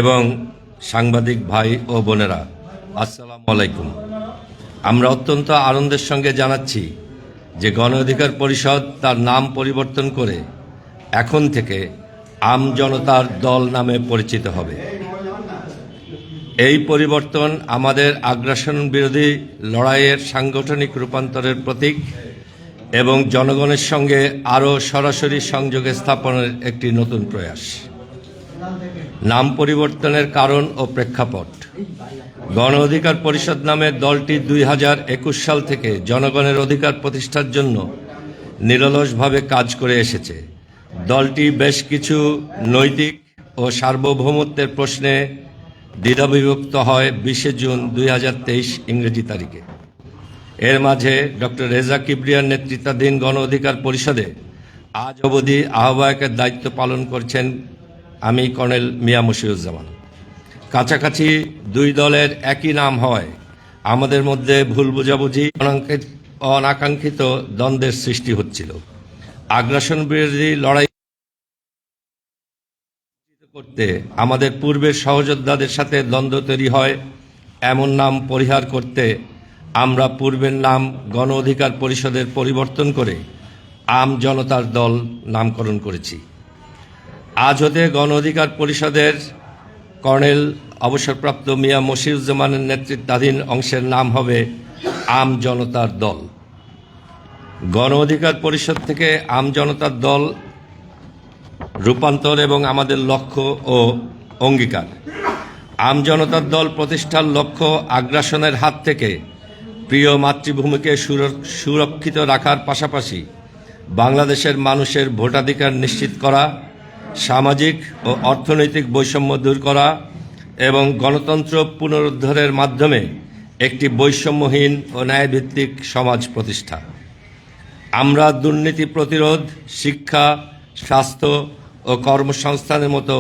এবং সাংবাদিক ভাই ও বোনেরা, আসসালামু আলাইকুম। আমরা অত্যন্ত আনন্দের সঙ্গে জানাচ্ছি যে গণ অধিকার পরিষদ তার নাম পরিবর্তন করে এখন থেকে আম জনতার দল নামে পরিচিত হবে। এই পরিবর্তন আমাদের আগ্রাসন বিরোধী লড়াইয়ের সাংগঠনিক রূপান্তরের প্রতীক এবং জনগণের সঙ্গে আরও সরাসরি সংযোগে স্থাপনের একটি নতুন প্রয়াস। নাম পরিবর্তনের কারণ ও প্রেক্ষাপট: গণ অধিকার পরিষদ নামে দলটি 2021 সাল থেকে জনগণের অধিকার প্রতিষ্ঠার জন্য নিরলসভাবে কাজ করে এসেছে। দলটি বেশ কিছু নৈতিক ও সার্বভৌমত্বের প্রশ্নে দ্বিধাবিভক্ত হয় 20 জুন 2023 ইংরেজি তারিখে। এর মাঝে ডক্টর রেজা কিবরিয়ার নেতৃত্বাধীন গণ অধিকার পরিষদে আজ অবধি আহ্বায়কের দায়িত্ব পালন করছেন আমি কর্নেল মিয়া মশিউজ্জামান। কাছাকাছি দুই দলের একই নাম হয় আমাদের মধ্যে ভুল বোঝাবুঝি, অনাকাঙ্ক্ষিত দ্বন্দ্বের সৃষ্টি হচ্ছিল। আগ্রাসন বিরোধী লড়াই করতে আমাদের পূর্বের সহযোদ্ধাদের সাথে দ্বন্দ্ব তৈরি হয়, এমন নাম পরিহার করতে আমরা পূর্বের নাম গণ অধিকার পরিষদের পরিবর্তন করে আম জনতার দল নামকরণ করেছি। আজ হতে গণ অধিকার পরিষদের কর্নেল অবসরপ্রাপ্ত মিয়া মশিউজ্জামানের নেতৃত্বাধীন অংশের নাম হবে আম জনতার দল। গণ অধিকার পরিষদ থেকে আম জনতার দল রূপান্তর এবং আমাদের লক্ষ্য ও অঙ্গীকার: আম জনতার দল প্রতিষ্ঠার লক্ষ্য আগ্রাসনের হাত থেকে প্রিয় মাতৃভূমিকে সুরক্ষিত রাখার পাশাপাশি বাংলাদেশের মানুষের ভোটাধিকার নিশ্চিত করা, সামাজিক ও অর্থনৈতিক বৈষম্য দূর করা এবং গণতন্ত্র পুনরুদ্ধারের মাধ্যমে একটি বৈষম্যহীন ও ন্যায়ভিত্তিক সমাজ প্রতিষ্ঠা। আমরা দুর্নীতি প্রতিরোধ, শিক্ষা, স্বাস্থ্য ও কর্মসংস্থানের মতো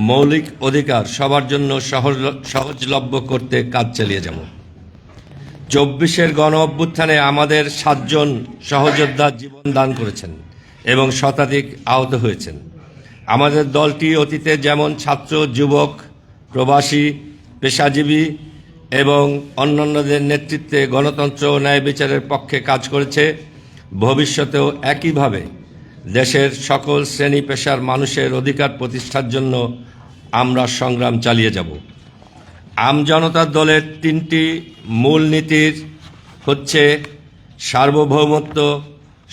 মৌলিক অধিকার সবার জন্য সহজলভ্য করতে কাজ চালিয়ে যাব। 24-এর গণ অভ্যুত্থানে আমাদের 7 জন সহযোদ্ধা জীবন দান করেছেন এবং শতাধিক আহত হয়েছেন। আমাদের দলটি অতীতে যেমন ছাত্র, যুবক, প্রবাসী, পেশাজীবী এবং অন্যান্যদের নেতৃত্বে গণতন্ত্র ও ন্যায় বিচারের পক্ষে কাজ করেছে, ভবিষ্যতেও একইভাবে দেশের সকল শ্রেণী পেশার মানুষের অধিকার প্রতিষ্ঠার জন্য আমরা সংগ্রাম চালিয়ে যাব। আম জনতার দলের 3টি মূল নীতির হচ্ছে সার্বভৌমত্ব,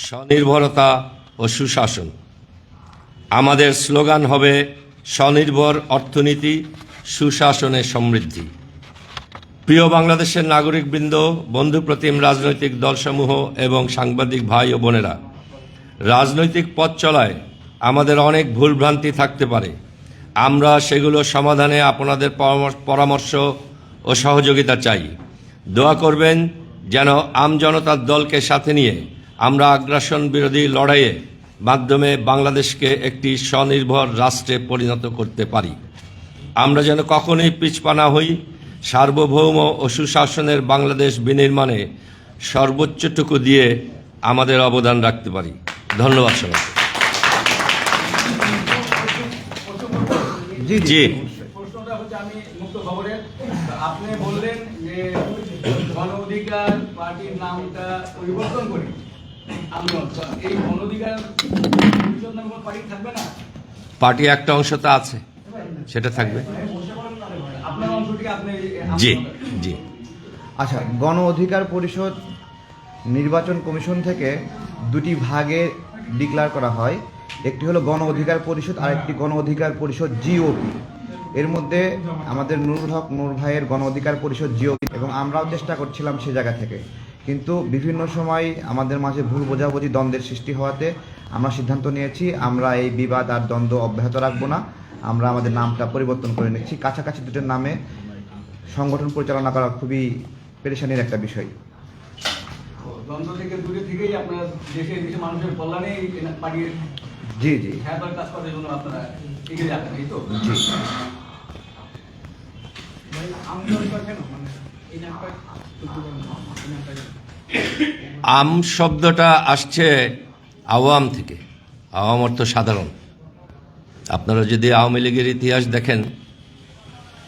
স্বনির্ভরতা ও সুশাসন। আমাদের স্লোগান হবে স্বনির্ভর অর্থনীতি, সুশাসনে সমৃদ্ধি। প্রিয় বাংলাদেশের নাগরিকবৃন্দ, বন্ধুপ্রতিম রাজনৈতিক দলসমূহ এবং সাংবাদিক ভাই ও বোনেরা, রাজনৈতিক পথ চলায় আমাদের অনেক ভুলভ্রান্তি থাকতে পারে। আমরা সেগুলো সমাধানে আপনাদের পরামর্শ ও সহযোগিতা চাই। দোয়া করবেন যেন আম জনতার দলকে সাথে নিয়ে আমরা আগ্রাসন বিরোধী লড়াইয়ে মাধ্যমে বাংলাদেশকে একটি স্বনির্ভর রাষ্ট্রে পরিণত করতে পারি। আমরা যেন কখনোই পিছপা না হই, সার্বভৌম ও সুশাসনের বাংলাদেশ বিনির্মাণে সর্বোচ্চটুকু দিয়ে আমাদের অবদান রাখতে পারি। ধন্যবাদ সবাই। জি, প্রশ্নটা হচ্ছে, আমি মুক্ত খবরের, আপনি বললেন যে গণ অধিকার পার্টির নামটা পরিবর্তন করি, এই গণ অধিকার পরিষদ নামে কোনো পার্টি থাকবে না? পার্টি একটা অংশ তো আছে, সেটা থাকবে। আপনার অংশটি আপনি? জি জি। আচ্ছা, গণ অধিকার পরিষদ নির্বাচন কমিশন থেকে 2টি ভাগে ডিক্লেয়ার করা হয়। একটি হলো গণ অধিকার পরিষদ আর একটি গণ অধিকার পরিষদ জিওপি। এর মধ্যে আমাদের নুরুল হক নূর ভাইয়ের গণ অধিকার পরিষদ জিওপি, এবং আমরাও চেষ্টা করছিলাম সে জায়গা থেকে, কিন্তু বিভিন্ন সময় আমাদের মাঝে ভুল বোঝাবুঝি, দ্বন্দ্বের সৃষ্টি হওয়াতে আমরা সিদ্ধান্ত নিয়েছি আমরা এই বিবাদ আর দ্বন্দ্ব অব্যাহত রাখবো না। আমরা আমাদের নামটা পরিবর্তন করে নিচ্ছি। কাছাকাছি দুটোর নামে সংগঠন পরিচালনা করা খুবই পেরেশানির একটা বিষয়। দ্বন্দ্ব থেকে দূরে থেকেই আপনারা দেশের মানুষের কল্যাণে পার্টির জি জি কাজ করার জন্য আপনারা এগিয়ে যাবেন, এই তো? জি। আম শব্দটা আসছে আওয়াম থেকে। আওয়াম অর্থ সাধারণ। আপনারা যদি আওয়ামী লীগের ইতিহাস দেখেন,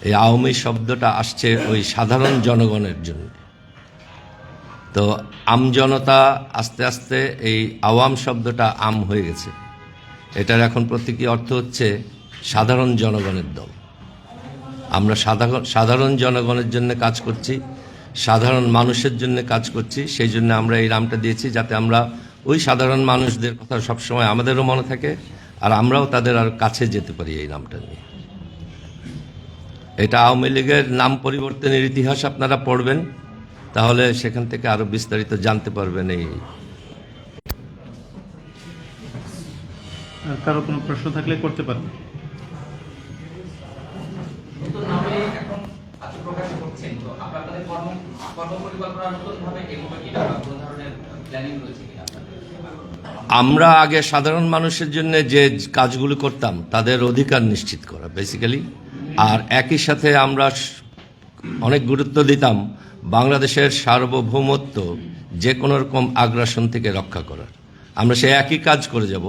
এই আওয়ামী শব্দটা আসছে ওই সাধারণ জনগণের জন্য। তো আমজনতা আস্তে আস্তে এই আওয়াম শব্দটা আম হয়ে গেছে। এটার এখন প্রতীকী অর্থ হচ্ছে সাধারণ জনগণের দল। আমরা সাধারণ জনগণের জন্য কাজ করছি, সাধারণ মানুষের জন্য কাজ করছি। সেই জন্য আমরা এই নামটা দিয়েছি, যাতে আমরা ওই সাধারণ মানুষদের কথা সবসময় আমাদেরও মনে থাকে, আর আমরাও তাদের আর কাছে যেতে পারি এই নামটা নিয়ে। এটা আওয়ামী লীগের নাম পরিবর্তনের ইতিহাস আপনারা পড়বেন, তাহলে সেখান থেকে আরো বিস্তারিত জানতে পারবেন। এই আর কারো কোনো প্রশ্ন থাকলে করতে পারেন। নতুন নামে এখন আত্মপ্রকাশ করছেন, তো আপনাদের কর্মপরিকল্পনা নতুন ভাবে এগোবে কিনা বা কোনো ধরনের প্ল্যানিং রয়েছে কিনা? আমরা আগে সাধারণ মানুষের জন্য যে কাজগুলো করতাম তাদের অধিকার নিশ্চিত করা বেসিক্যালি, আর একই সাথে আমরা অনেক গুরুত্ব দিতাম বাংলাদেশের সার্বভৌমত্ব যে কোনো রকম আগ্রাসন থেকে রক্ষা করার। আমরা সে একই কাজ করে যাব।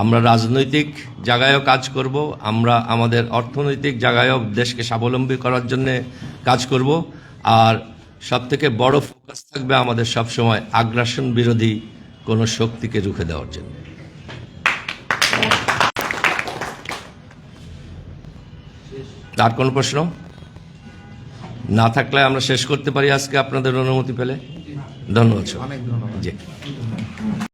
আমরা রাজনৈতিক জায়গায়ও কাজ করব, আমরা আমাদের অর্থনৈতিক জায়গায়ও দেশকে স্বাবলম্বী করার জন্য কাজ করব, আর সবথেকে বড় ফোকাস থাকবে আমাদের সবসময় আগ্রাসন বিরোধী কোনো শক্তিকে রুখে দেওয়ার জন্য। আর কোনো প্রশ্ন না থাকলে আমরা শেষ করতে পারি আজকে আপনাদের অনুমতি পেলে। ধন্যবাদ। অনেক ধন্যবাদ। জি।